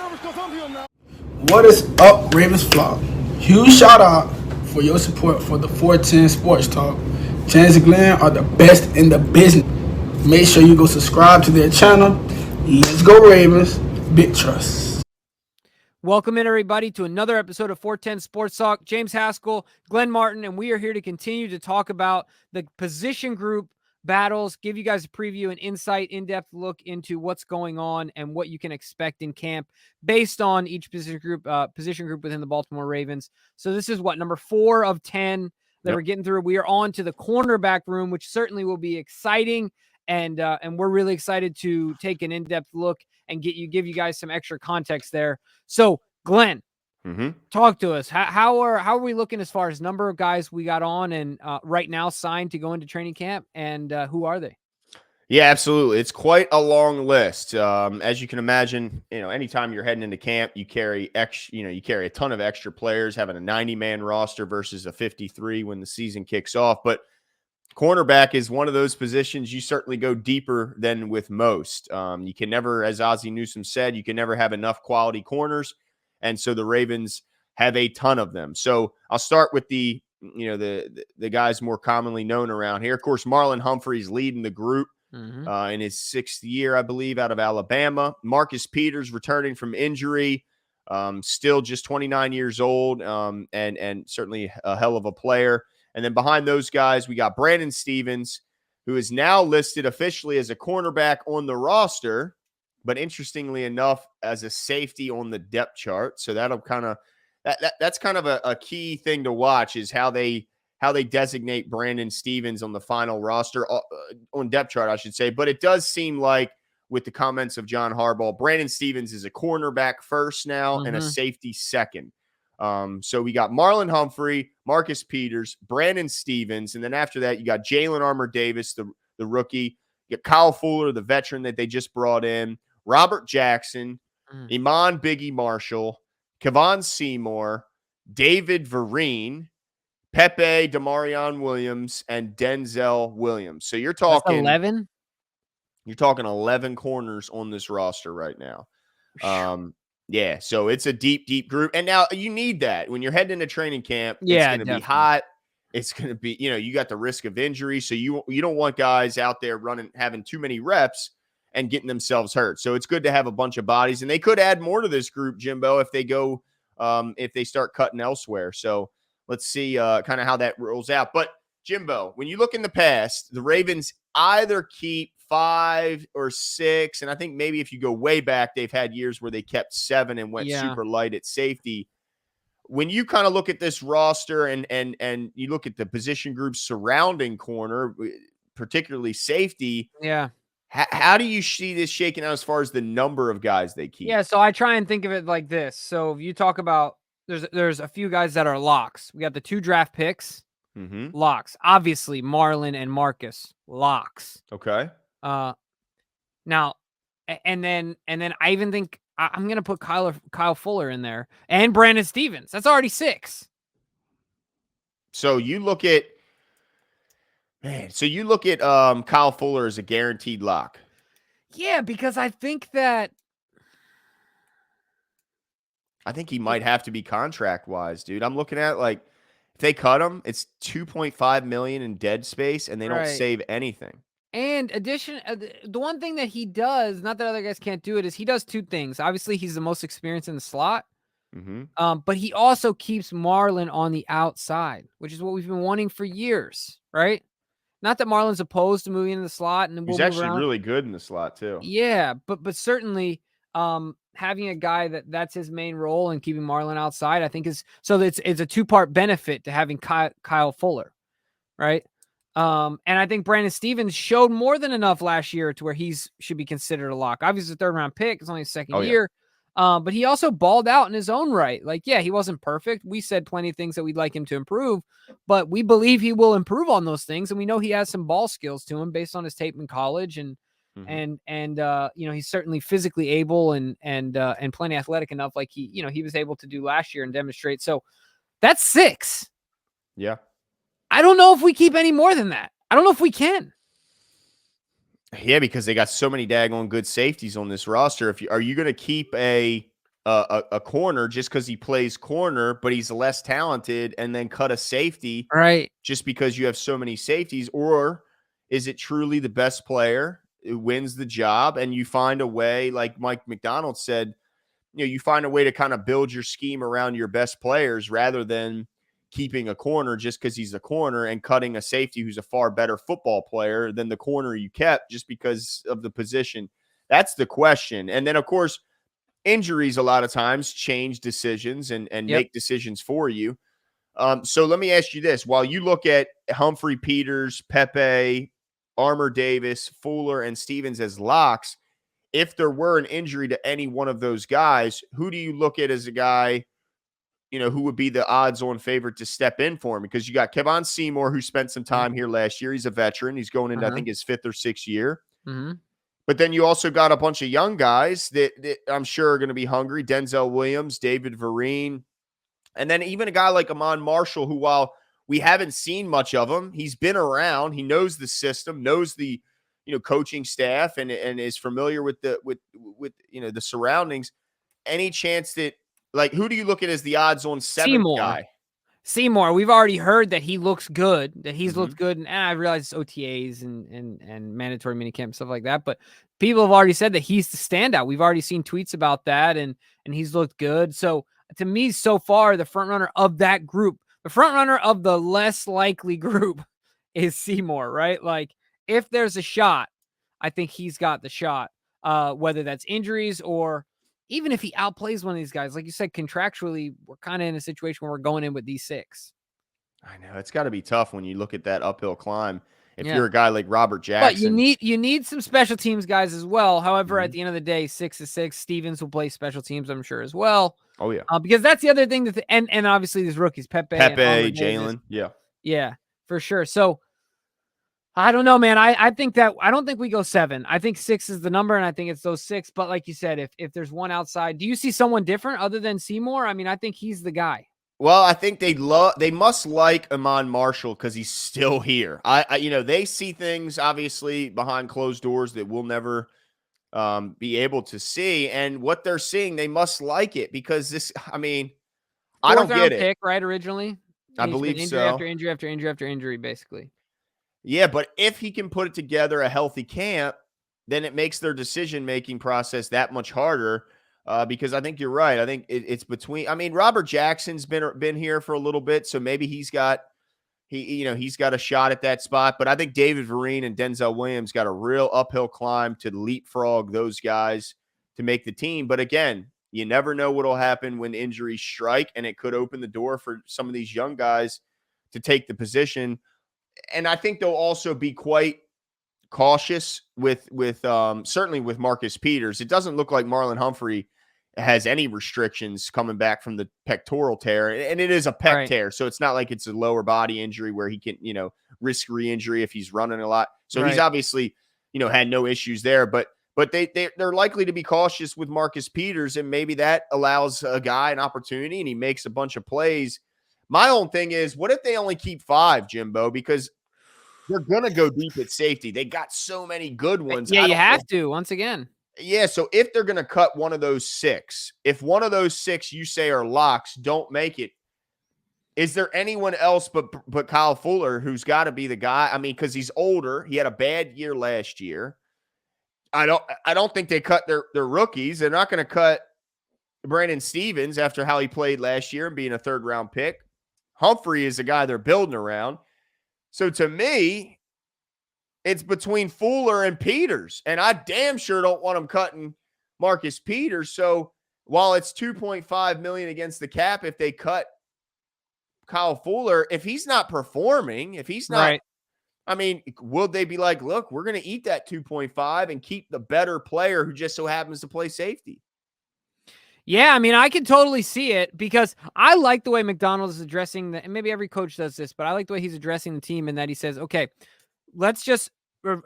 What is up, Ravens Flock? Huge shout out for your support for the 410 Sports Talk. James and Glenn are the best in the business. Make sure you go subscribe to their channel. Let's go Ravens. Big trust. Welcome in, everybody, to another episode of 410 Sports Talk. James Haskell, Glenn Martin, and we are here to continue to talk about the position group battles, give you guys a preview, an insight, in-depth look into what's going on and what you can expect in camp based on each position group within the Baltimore Ravens. So this is number 4 of 10 that we're getting through. We are on to the cornerback room, which certainly will be exciting, and we're really excited to take an in-depth look and give you guys some extra context there. So, Glenn, talk to us. How are we looking as far as number of guys we got on and right now signed to go into training camp, and who are they? Yeah, absolutely. It's quite a long list. As you can imagine, anytime you're heading into camp, you carry a ton of extra players, having a 90-man roster versus a 53 when the season kicks off. But cornerback is one of those positions you certainly go deeper than with most. You can never, as Ozzie Newsome said, you can never have enough quality corners. And so the Ravens have a ton of them. So I'll start with the guys more commonly known around here. Of course, Marlon Humphrey's leading the group in his 6th year, I believe, out of Alabama. Marcus Peters returning from injury, still just 29 years old, and certainly a hell of a player. And then behind those guys, we got Brandon Stephens, who is now listed officially as a cornerback on the roster, but interestingly enough, as a safety on the depth chart. So that'll that's kind of a key thing to watch, is how they designate Brandon Stephens on the final roster, on depth chart, I should say. But it does seem like, with the comments of John Harbaugh, Brandon Stephens is a cornerback first now and a safety second. So we got Marlon Humphrey, Marcus Peters, Brandon Stephens, and then after that, you got Jalen Armour-Davis, the rookie. You got Kyle Fuller, the veteran that they just brought in, Robert Jackson, Iman Biggie Marshall, Kevon Seymour, David Vereen, Pepe Demarion Williams, and Denzel Williams. So you're talking 11. You're talking 11 corners on this roster right now. Yeah, so it's a deep, deep group. And now you need that when you're heading into training camp. It's going to be hot. It's going to be, you got the risk of injury. So you don't want guys out there having too many reps and getting themselves hurt. So it's good to have a bunch of bodies. And they could add more to this group, Jimbo, if they start cutting elsewhere. So let's see kind of how that rolls out. But Jimbo, when you look in the past, the Ravens either keep 5 or 6, and I think maybe if you go way back, they've had years where they kept 7 and went super light at safety. When you kind of look at this roster and you look at the position groups surrounding corner, particularly safety, how do you see this shaking out as far as the number of guys they keep? Yeah, so I try and think of it like this. So if you talk about, there's a few guys that are locks. We got the 2 draft picks, locks. Obviously, Marlon and Marcus, locks. Okay. Now, and then I even think I'm going to put Kyle Fuller in there and Brandon Stephens. That's already 6. So you look at Kyle Fuller as a guaranteed lock. Yeah, because I think he might have to be contract wise, dude. I'm looking at, like, if they cut him, it's $2.5 million in dead space, and they don't save anything. And the one thing that he does, not that other guys can't do it, is he does 2 things. Obviously, he's the most experienced in the slot, but he also keeps Marlon on the outside, which is what we've been wanting for years, right? Not that Marlon's opposed to moving in the slot, and he's actually really good in the slot too. Yeah, but certainly having a guy that's his main role and keeping Marlon outside, I think it's a 2-part benefit to having Kyle Fuller, right? And I think Brandon Stephens showed more than enough last year to where should be considered a lock. Obviously, a 3rd-round pick. It's only his 2nd year. But he also balled out in his own right. Like, yeah, he wasn't perfect. We said plenty of things that we'd like him to improve, but we believe he will improve on those things. And we know he has some ball skills to him based on his tape in college. And he's certainly physically able and plenty athletic enough, like he was able to do last year and demonstrate. So that's 6. Yeah. I don't know if we keep any more than that. I don't know if we can. Yeah, because they got so many daggone good safeties on this roster. Are you going to keep a a corner just because he plays corner, but he's less talented, and then cut a safety Right. just because you have so many safeties? Or is it truly the best player who wins the job, and you find a way, like Mike McDonald said, you find a way to kind of build your scheme around your best players rather than keeping a corner just because he's a corner and cutting a safety who's a far better football player than the corner you kept just because of the position? That's the question. And then, of course, injuries a lot of times change decisions and Yep. make decisions for you. So let me ask you this. While you look at Humphrey, Peters, Pepe, Armour Davis, Fuller, and Stevens as locks, if there were an injury to any one of those guys, who do you look at as a guy, who would be the odds-on favorite to step in for him? Because you got Kevon Seymour, who spent some time here last year. He's a veteran. He's going into, I think, his 5th or 6th year. Mm-hmm. But then you also got a bunch of young guys that I'm sure are going to be hungry. Denzel Williams, David Vereen, and then even a guy like Amon Marshall, who, while we haven't seen much of him, he's been around. He knows the system, knows the coaching staff, and is familiar with the the surroundings. Any chance that, like, who do you look at as the odds on 7th guy? Seymour, we've already heard that he looks good, that he's Mm-hmm. looked good, and I realize it's OTAs and mandatory minicamp, stuff like that, but people have already said that he's the standout. We've already seen tweets about that, and he's looked good. So to me, so far, the front runner of that group, the front runner of the less likely group is Seymour, right? Like, if there's a shot, I think he's got the shot, whether that's injuries or even if he outplays one of these guys. Like you said, contractually, we're kind of in a situation where we're going in with these 6. I know it's got to be tough when you look at that uphill climb. If Yeah. you're a guy like Robert But Jackson, you need some special teams guys as well. However, Mhm. at the end of the day, 6 is 6. Stevens will play special teams, I'm sure, as well. Oh yeah, Because that's the other thing that and obviously these rookies, Pepe and Armour Davis. Jalen, yeah. Yeah, for sure. So I don't know, man. I think that I don't think we go 7. I think 6 is the number, and I think it's those 6. But like you said, if there's one outside, do you see someone different other than Seymour? I mean, I think he's the guy. Well, I think they must like Amon Marshall because he's still here. They see things obviously behind closed doors that we'll never be able to see, and what they're seeing, they must like it because this. I mean, I don't 4th get round it. pick, right? Originally, I and he's been believe injury after so. injury after injury after injury, basically. Yeah, but if he can put it together a healthy camp, then it makes their decision-making process that much harder, because I think you're right. I think it's between – I mean, Robert Jackson's been here for a little bit, so maybe he's got a shot at that spot. But I think David Vereen and Denzel Williams got a real uphill climb to leapfrog those guys to make the team. But again, you never know what will happen when injuries strike, and it could open the door for some of these young guys to take the position. And I think they'll also be quite cautious with certainly with Marcus Peters. It doesn't look like Marlon Humphrey has any restrictions coming back from the pectoral tear, and it is a pec tear, so it's not like it's a lower body injury where he can risk re-injury if he's running a lot. So he's obviously had no issues there, but they're likely to be cautious with Marcus Peters, and maybe that allows a guy an opportunity and he makes a bunch of plays. My own thing is, what if they only keep 5, Jimbo? Because they're going to go deep at safety. They got so many good ones. Yeah, I you don't have know. to, once again. Yeah, so if they're going to cut one of those 6, if one of those 6 you say are locks don't make it, is there anyone else but Kyle Fuller who's got to be the guy? I mean, because he's older. He had a bad year last year. I don't think they cut their rookies. They're not going to cut Brandon Stevens after how he played last year and being a 3rd-round pick. Humphrey is the guy they're building around. So to me, it's between Fuller and Peters, and I damn sure don't want them cutting Marcus Peters. So while it's $2.5 million against the cap, if they cut Kyle Fuller, if he's not performing, if he's not, I mean, will they be like, look, we're going to eat that 2.5 and keep the better player who just so happens to play safety? Yeah, I mean, I can totally see it because I like the way McDonald is addressing and maybe every coach does this, but I like the way he's addressing the team in that he says, okay, let's just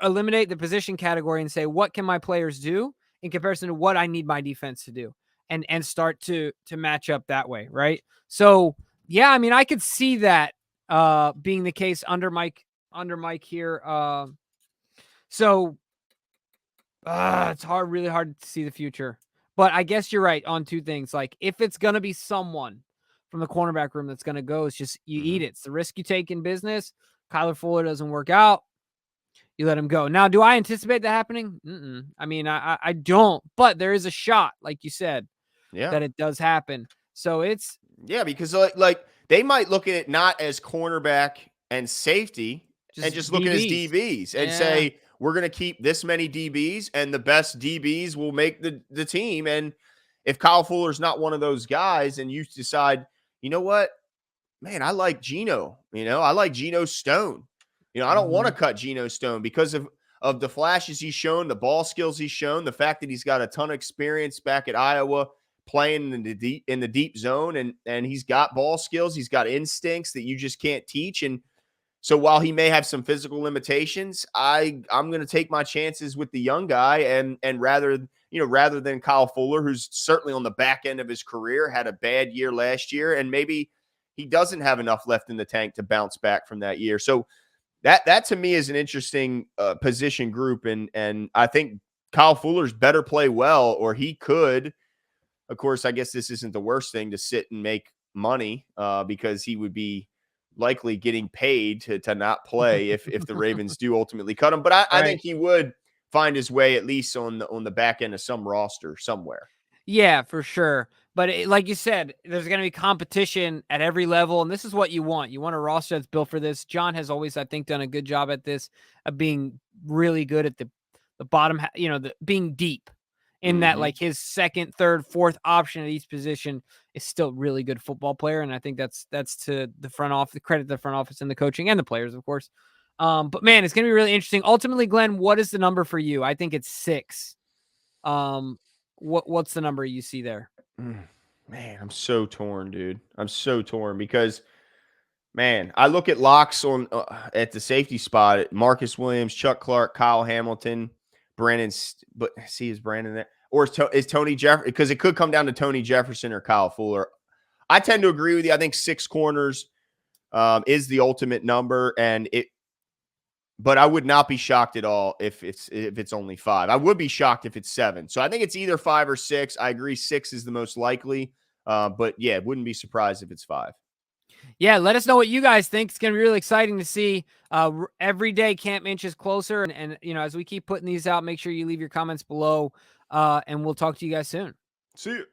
eliminate the position category and say, what can my players do in comparison to what I need my defense to do, and start to match up that way, right? So, yeah, I mean, I could see that being the case under Mike here. So it's really hard to see the future. But I guess you're right on two things. Like, if it's going to be someone from the cornerback room that's going to go, it's just you eat it. It's the risk you take in business. Kyler Fuller doesn't work out, you let him go. Now, do I anticipate that happening? I mean, I don't, but there is a shot, like you said, Yeah. that it does happen. So it's Because like they might look at it not as cornerback and safety and just look at it as DBs and say, we're going to keep this many DBs and the best DBs will make the team. And if Kyle Fuller's not one of those guys and you decide, you know what, man, I like Geno, I like Geno Stone. I don't want to cut Geno Stone because of the flashes he's shown, the ball skills he's shown, the fact that he's got a ton of experience back at Iowa playing in the deep zone, and he's got ball skills, he's got instincts that you just can't teach. And so while he may have some physical limitations, I'm going to take my chances with the young guy, and rather than Kyle Fuller, who's certainly on the back end of his career, had a bad year last year, and maybe he doesn't have enough left in the tank to bounce back from that year. So that to me is an interesting position group, and I think Kyle Fuller's better play well, or he could. Of course, I guess this isn't the worst thing to sit and make money because he would be likely getting paid to not play if the Ravens do ultimately cut him. But I think he would find his way at least on the back end of some roster somewhere. Yeah, for sure. But like you said, there's going to be competition at every level, and this is what you want. You want a roster that's built for this. John has always, I think, done a good job at this, of being really good at the bottom, being deep in that, like his second, third, fourth option at each position is still really good football player. And I think that's to the front office, the credit to the front office and the coaching and the players, of course. But man, it's going to be really interesting. Ultimately, Glenn, what is the number for you? I think it's 6. What's the number you see there? Man, I'm so torn, dude. I'm so torn because, man, I look at locks on at the safety spot: Marcus Williams, Chuck Clark, Kyle Hamilton, Brandon. But is Brandon there, or is Tony Jefferson? Because it could come down to Tony Jefferson or Kyle Fuller. I tend to agree with you. I think 6 corners is the ultimate number, but I would not be shocked at all if it's only 5. I would be shocked if it's 7. So I think it's either 5 or 6. I agree 6 is the most likely. But yeah, wouldn't be surprised if it's 5. Yeah, let us know what you guys think. It's going to be really exciting to see. Every day camp inches closer. And as we keep putting these out, make sure you leave your comments below. And we'll talk to you guys soon. See you.